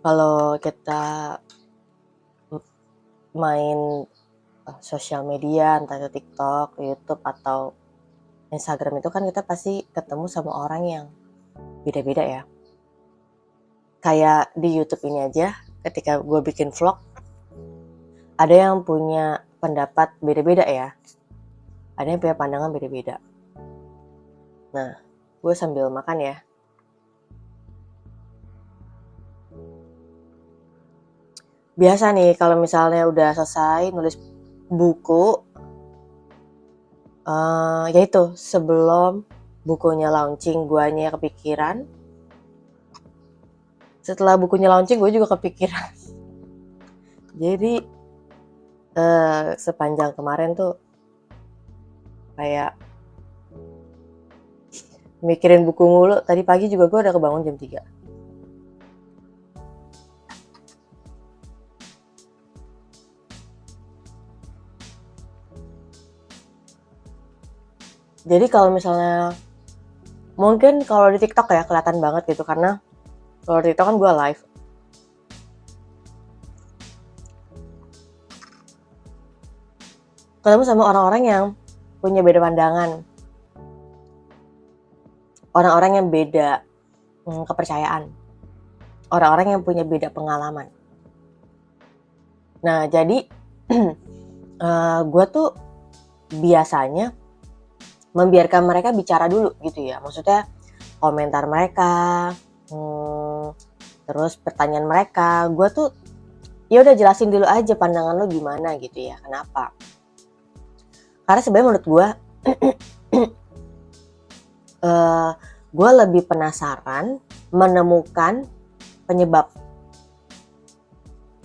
Kalau kita main sosial media, entah itu TikTok, YouTube, atau Instagram, itu kan kita pasti ketemu sama orang yang beda-beda ya. Kayak di YouTube ini aja, ketika gue bikin vlog, ada yang punya pendapat beda-beda ya. Ada yang punya pandangan beda-beda. Nah, gue sambil makan ya. Biasa nih kalau misalnya udah selesai nulis buku, yaitu sebelum bukunya launching guanya kepikiran. Setelah bukunya launching gue juga kepikiran. Jadi sepanjang kemarin tuh kayak mikirin buku mulu. Tadi pagi juga gue udah kebangun jam 3. Jadi kalau misalnya mungkin kalau di TikTok ya kelihatan banget gitu, karena kalau di TikTok kan gue live. Ketemu sama orang-orang yang punya beda pandangan. Orang-orang yang beda kepercayaan. Orang-orang yang punya beda pengalaman. Nah, jadi gue tuh biasanya membiarkan mereka bicara dulu gitu ya. Maksudnya komentar mereka, terus pertanyaan mereka, gue tuh ya udah jelasin dulu aja pandangan lo gimana gitu ya, kenapa. Karena sebenarnya menurut gue gue lebih penasaran menemukan penyebab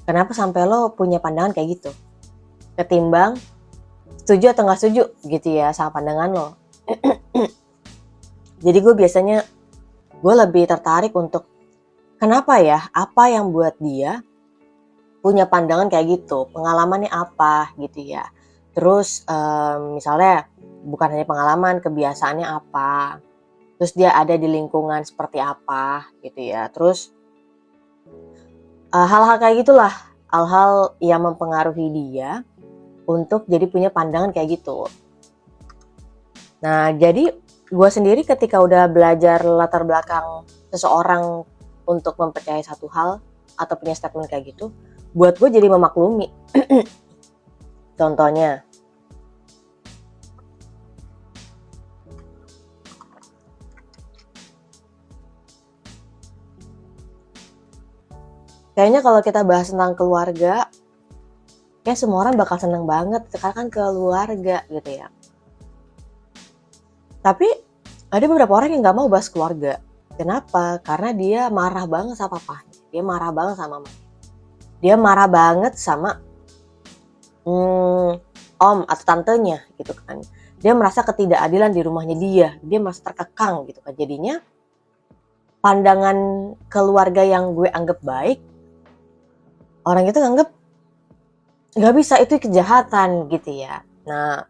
kenapa sampai lo punya pandangan kayak gitu, ketimbang setuju atau nggak setuju gitu ya sama pandangan lo. Jadi gue biasanya gue lebih tertarik untuk kenapa ya, apa yang buat dia punya pandangan kayak gitu, pengalamannya apa gitu ya. Terus misalnya bukan hanya pengalaman, kebiasaannya apa, terus dia ada di lingkungan seperti apa gitu ya. Terus hal-hal kayak gitulah, hal-hal yang mempengaruhi dia untuk jadi punya pandangan kayak gitu. Nah, jadi gue sendiri ketika udah belajar latar belakang seseorang untuk mempercayai satu hal atau punya statement kayak gitu, buat gue jadi memaklumi. Contohnya, kayaknya kalau kita bahas tentang keluarga, ya semua orang bakal seneng banget, karena kan keluarga gitu ya. Tapi ada beberapa orang yang gak mau bahas keluarga. Kenapa? Karena dia marah banget sama papanya, dia marah banget sama mamanya, dia marah banget sama om atau tantenya gitu kan. Dia merasa ketidakadilan di rumahnya dia merasa terkekang gitu kan. Jadinya pandangan keluarga yang gue anggap baik, orang itu nganggep gak bisa, itu kejahatan gitu ya. Nah,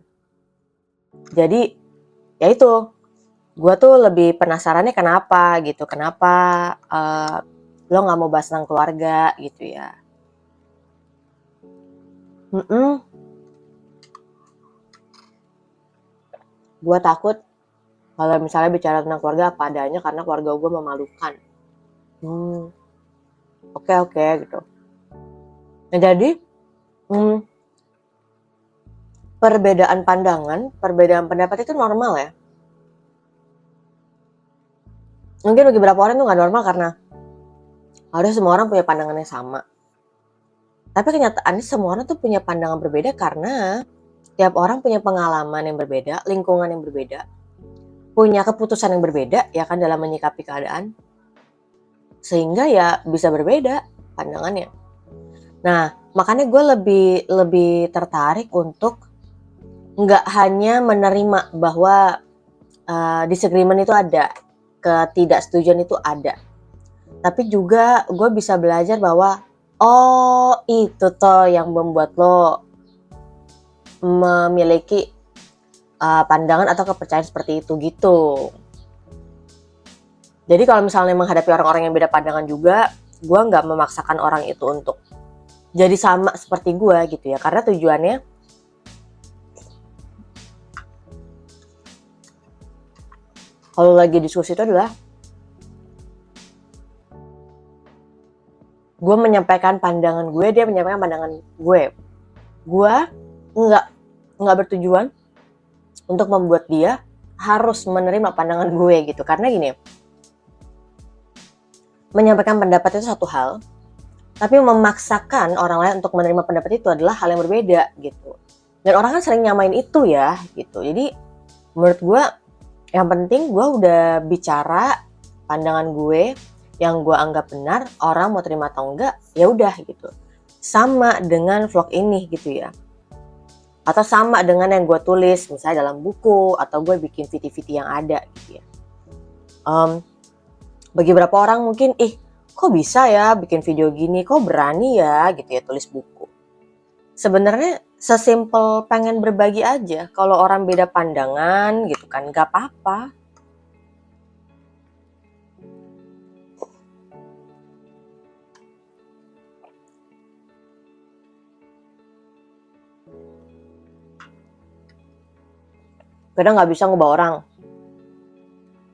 jadi ya itu, gue tuh lebih penasarannya kenapa gitu, kenapa lo gak mau bahas tentang keluarga gitu ya. Gue takut kalau misalnya bicara tentang keluarga apa adanya, karena keluarga gue memalukan. Oke gitu. Nah, jadi perbedaan pandangan, perbedaan pendapat itu normal ya. Mungkin bagi beberapa orang itu gak normal karena harus semua orang punya pandangan yang sama. Tapi kenyataannya semua orang tuh punya pandangan berbeda karena tiap orang punya pengalaman yang berbeda, lingkungan yang berbeda, punya keputusan yang berbeda ya kan dalam menyikapi keadaan. Sehingga ya bisa berbeda pandangannya. Nah, makanya gue lebih tertarik untuk nggak hanya menerima bahwa disagreement itu ada, ketidaksetujuan itu ada. Tapi juga gue bisa belajar bahwa oh itu toh yang membuat lo memiliki pandangan atau kepercayaan seperti itu gitu. Jadi kalau misalnya menghadapi orang-orang yang beda pandangan juga, gue nggak memaksakan orang itu untuk jadi sama seperti gue gitu ya. Karena tujuannya kalau lagi diskusi itu adalah gue menyampaikan pandangan gue, dia menyampaikan pandangan gue. Gue nggak bertujuan untuk membuat dia harus menerima pandangan gue gitu. Karena gini, menyampaikan pendapat itu satu hal, tapi memaksakan orang lain untuk menerima pendapat itu adalah hal yang berbeda gitu. Dan orang kan sering nyamain itu ya gitu. Jadi menurut gue yang penting gue udah bicara pandangan gue yang gue anggap benar, orang mau terima atau enggak ya udah gitu. Sama dengan vlog ini gitu ya, atau sama dengan yang gue tulis misalnya dalam buku atau gue bikin video-video yang ada gitu ya. Bagi beberapa orang mungkin kok bisa ya bikin video gini, kok berani ya gitu ya tulis buku. Sebenarnya sesimpel pengen berbagi aja. Kalau orang beda pandangan gitu kan gak apa-apa. Kadang gak bisa ngubah orang.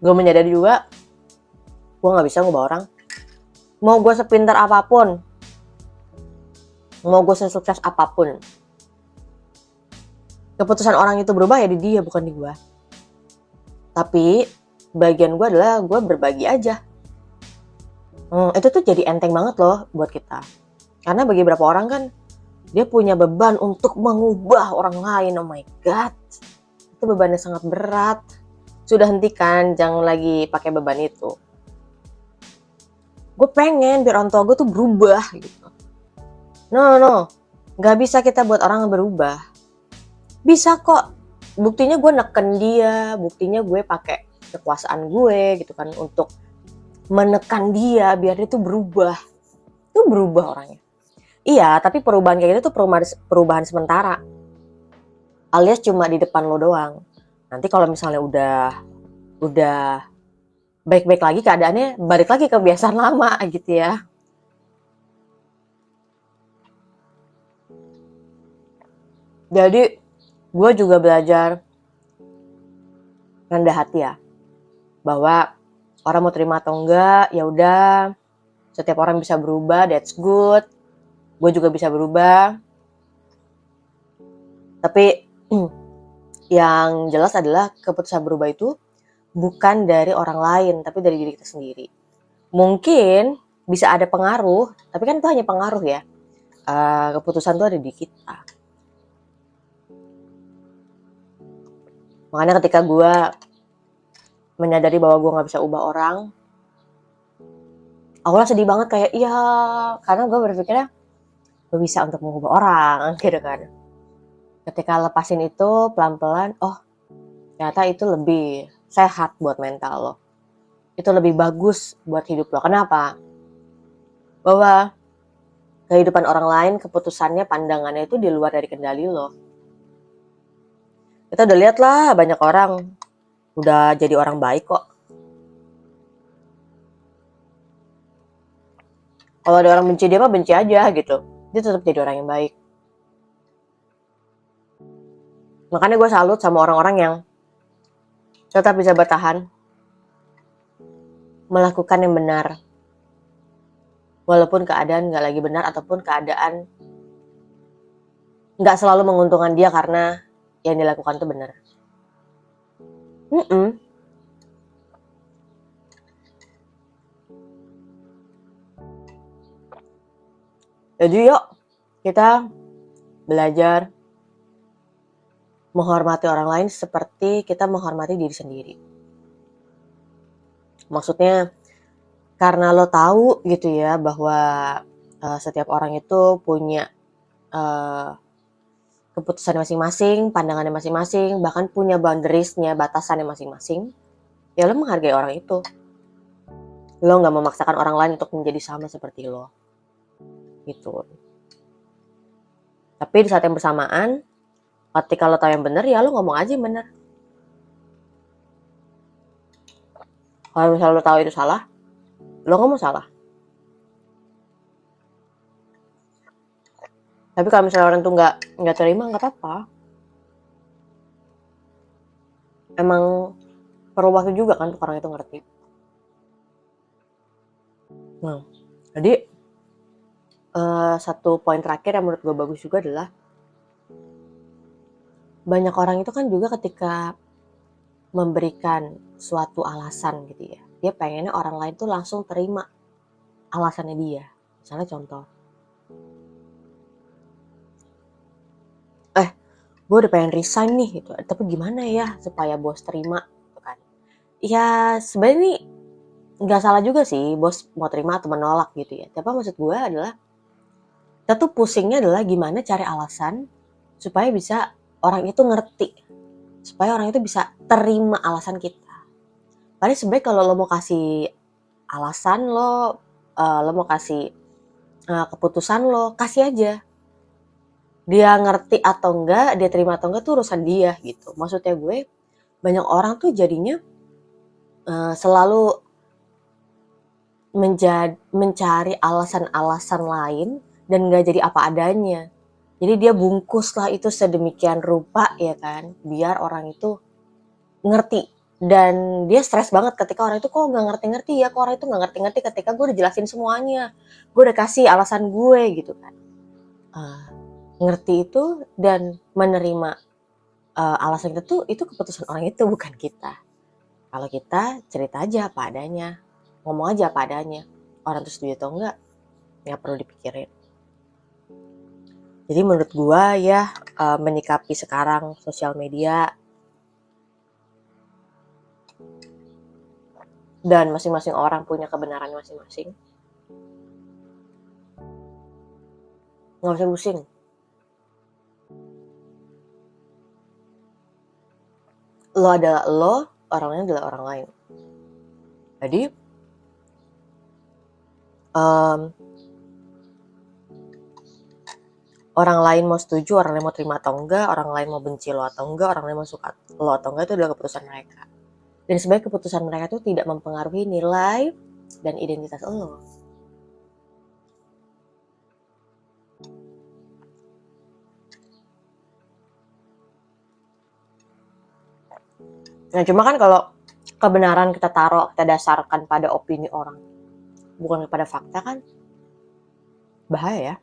Gue menyadari juga gue gak bisa ngubah orang. Mau gue sepintar apapun, mau gue sesukses apapun, keputusan orang itu berubah ya di dia, bukan di gue. Tapi bagian gue adalah gue berbagi aja. Itu tuh jadi enteng banget loh buat kita. Karena bagi beberapa orang kan dia punya beban untuk mengubah orang lain. Oh my god, itu bebannya sangat berat. Sudah hentikan, jangan lagi pakai beban itu. Gue pengen biar orang tua gue tuh berubah gitu. No, gak bisa kita buat orang berubah. Bisa kok, buktinya gue neken dia, buktinya gue pakai kekuasaan gue gitu kan untuk menekan dia biar dia tuh berubah. Itu berubah orangnya. Iya, tapi perubahan kayak gitu tuh perubahan sementara. Alias cuma di depan lo doang. Nanti kalau misalnya udah baik-baik lagi keadaannya, balik lagi ke kebiasaan lama gitu ya. Jadi gue juga belajar rendah hati ya, bahwa orang mau terima atau enggak ya udah, setiap orang bisa berubah, that's good. Gue juga bisa berubah. Tapi yang jelas adalah keputusan berubah itu bukan dari orang lain, tapi dari diri kita sendiri. Mungkin bisa ada pengaruh, tapi kan itu hanya pengaruh ya. Keputusan itu ada di kita. Makanya ketika gue menyadari bahwa gue gak bisa ubah orang, awalnya sedih banget kayak iya, karena gue berpikirnya gue bisa untuk mengubah orang gitu kan. Ketika lepasin itu pelan-pelan, oh ternyata itu lebih sehat buat mental lo. Itu lebih bagus buat hidup lo. Kenapa? Bahwa kehidupan orang lain, keputusannya, pandangannya itu di luar dari kendali lo. Kita udah lihat lah banyak orang udah jadi orang baik kok. Kalau ada orang benci dia mah benci aja gitu. Dia tetap jadi orang yang baik. Makanya gue salut sama orang-orang yang tetap bisa bertahan, melakukan yang benar, walaupun keadaan gak lagi benar ataupun keadaan gak selalu menguntungkan dia karena yang dilakukan itu benar. Jadi yuk kita belajar menghormati orang lain seperti kita menghormati diri sendiri. Maksudnya karena lo tahu gitu ya bahwa setiap orang itu punya keputusannya masing-masing, pandangannya masing-masing, bahkan punya boundaries-nya, batasannya masing-masing, ya lo menghargai orang itu. Lo nggak memaksakan orang lain untuk menjadi sama seperti lo. Gitu. Tapi di saat yang bersamaan, ketika lo tahu yang benar, ya lo ngomong aja yang benar. Kalau misalnya lo tahu itu salah, lo ngomong salah. Tapi kalau misalnya orang tuh nggak terima, nggak apa-apa. Emang perlu waktu juga kan untuk orang itu ngerti. Nah, jadi satu poin terakhir yang menurut gue bagus juga adalah banyak orang itu kan juga ketika memberikan suatu alasan gitu ya, dia pengennya orang lain tuh langsung terima alasannya dia. Misalnya contoh, gue udah pengen resign nih gitu, tapi gimana ya supaya bos terima gitu kan. Ya sebenarnya ini nggak salah juga sih bos mau terima atau menolak gitu ya. Tapi maksud gue adalah kita tuh pusingnya adalah gimana cari alasan supaya bisa orang itu ngerti, supaya orang itu bisa terima alasan kita. Padahal sebenarnya kalau lo mau kasih alasan lo mau kasih keputusan lo, kasih aja. Dia ngerti atau enggak, dia terima atau enggak tuh urusan dia gitu. Maksudnya gue, banyak orang tuh jadinya selalu mencari alasan-alasan lain dan nggak jadi apa adanya. Jadi dia bungkuslah itu sedemikian rupa ya kan, biar orang itu ngerti. Dan dia stres banget ketika orang itu kok nggak ngerti-ngerti ya, kok orang itu nggak ngerti-ngerti ketika gue udah jelasin semuanya. Gue udah kasih alasan gue gitu kan. Ngerti itu dan menerima alasan itu keputusan orang itu, bukan kita. Kalau kita cerita aja apa adanya, ngomong aja apa adanya. Orang itu setuju atau enggak, nggak perlu dipikirin. Jadi menurut gua ya menyikapi sekarang sosial media dan masing-masing orang punya kebenaran masing-masing. Nggak usah pusing. Lo adalah lo, orang lain adalah orang lain. Jadi orang lain mau setuju, orang lain mau terima atau enggak, orang lain mau benci lo atau enggak, orang lain mau suka lo atau enggak, itu adalah keputusan mereka. Dan sebenarnya keputusan mereka itu tidak mempengaruhi nilai dan identitas lo. Nah cuma kan kalau kebenaran kita taruh, kita dasarkan pada opini orang, bukan kepada fakta kan bahaya ya.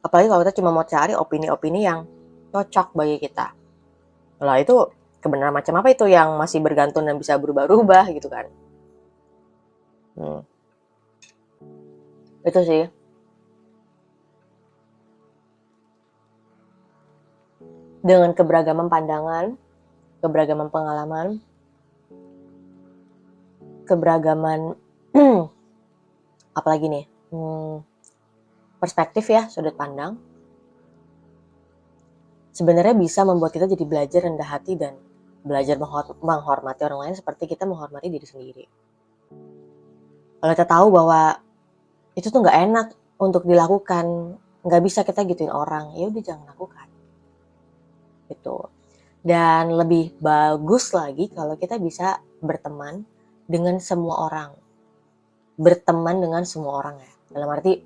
Apalagi kalau kita cuma mau cari opini-opini yang cocok bagi kita. Lah itu kebenaran macam apa itu yang masih bergantung dan bisa berubah-ubah gitu kan. Itu sih. Dengan keberagaman pandangan, keberagaman pengalaman, keberagaman apalagi nih, perspektif ya, sudut pandang, sebenarnya bisa membuat kita jadi belajar rendah hati dan belajar menghormati orang lain seperti kita menghormati diri sendiri. Kalau kita tahu bahwa itu tuh nggak enak untuk dilakukan, nggak bisa kita gituin orang, ya udah jangan lakukan. Gitu. Dan lebih bagus lagi kalau kita bisa berteman dengan semua orang. Berteman dengan semua orang ya. Dalam arti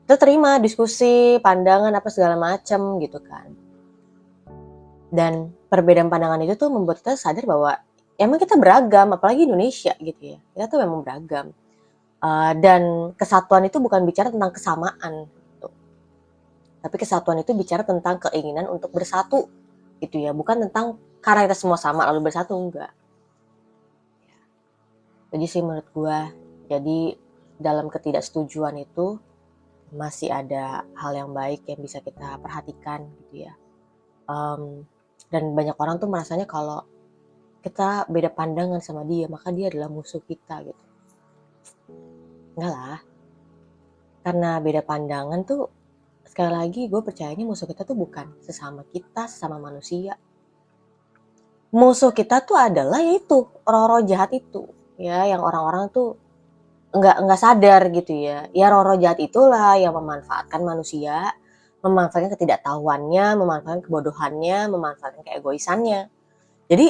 kita terima diskusi, pandangan apa segala macam gitu kan. Dan perbedaan pandangan itu tuh membuat kita sadar bahwa emang kita beragam, apalagi Indonesia gitu ya. Kita tuh memang beragam. Dan kesatuan itu bukan bicara tentang kesamaan gitu. Tapi kesatuan itu bicara tentang keinginan untuk bersatu gitu ya, bukan tentang karena kita semua sama lalu bersatu, enggak. Jadi sih menurut gue, jadi dalam ketidaksetujuan itu masih ada hal yang baik yang bisa kita perhatikan gitu ya. Dan banyak orang tuh merasanya kalau kita beda pandangan sama dia, maka dia adalah musuh kita gitu. Enggak lah. Karena beda pandangan tuh sekali lagi gue percayanya musuh kita tuh bukan sesama kita, sesama manusia. Musuh kita tuh adalah yaitu roh-roh jahat itu, ya, yang orang-orang tuh nggak sadar gitu ya. Ya roh-roh jahat itulah yang memanfaatkan manusia, memanfaatkan ketidaktahuannya, memanfaatkan kebodohannya, memanfaatkan keegoisannya. Jadi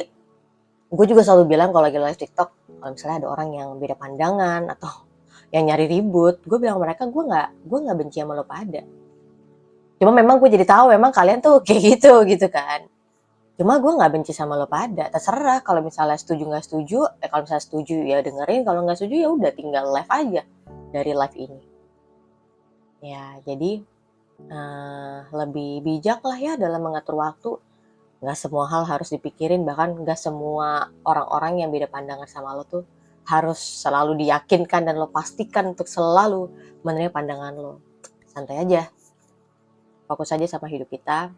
gue juga selalu bilang kalau lagi live TikTok, kalau misalnya ada orang yang beda pandangan atau yang nyari ribut, gue bilang mereka gue nggak benci sama lo pada. Cuma memang gue jadi tahu memang kalian tuh kayak gitu kan. Cuma gue nggak benci sama lo pada, terserah kalau misalnya setuju nggak setuju, kalau misalnya setuju ya dengerin, kalau nggak setuju ya udah tinggal live aja dari live ini. Ya jadi lebih bijak lah ya dalam mengatur waktu. Nggak semua hal harus dipikirin, bahkan nggak semua orang-orang yang beda pandangan sama lo tuh harus selalu diyakinkan dan lo pastikan untuk selalu menerima pandangan lo. Santai aja, fokus aja sama hidup kita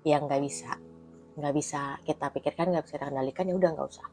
yang nggak bisa kita pikirkan, nggak bisa kita kendalikan, ya udah nggak usah.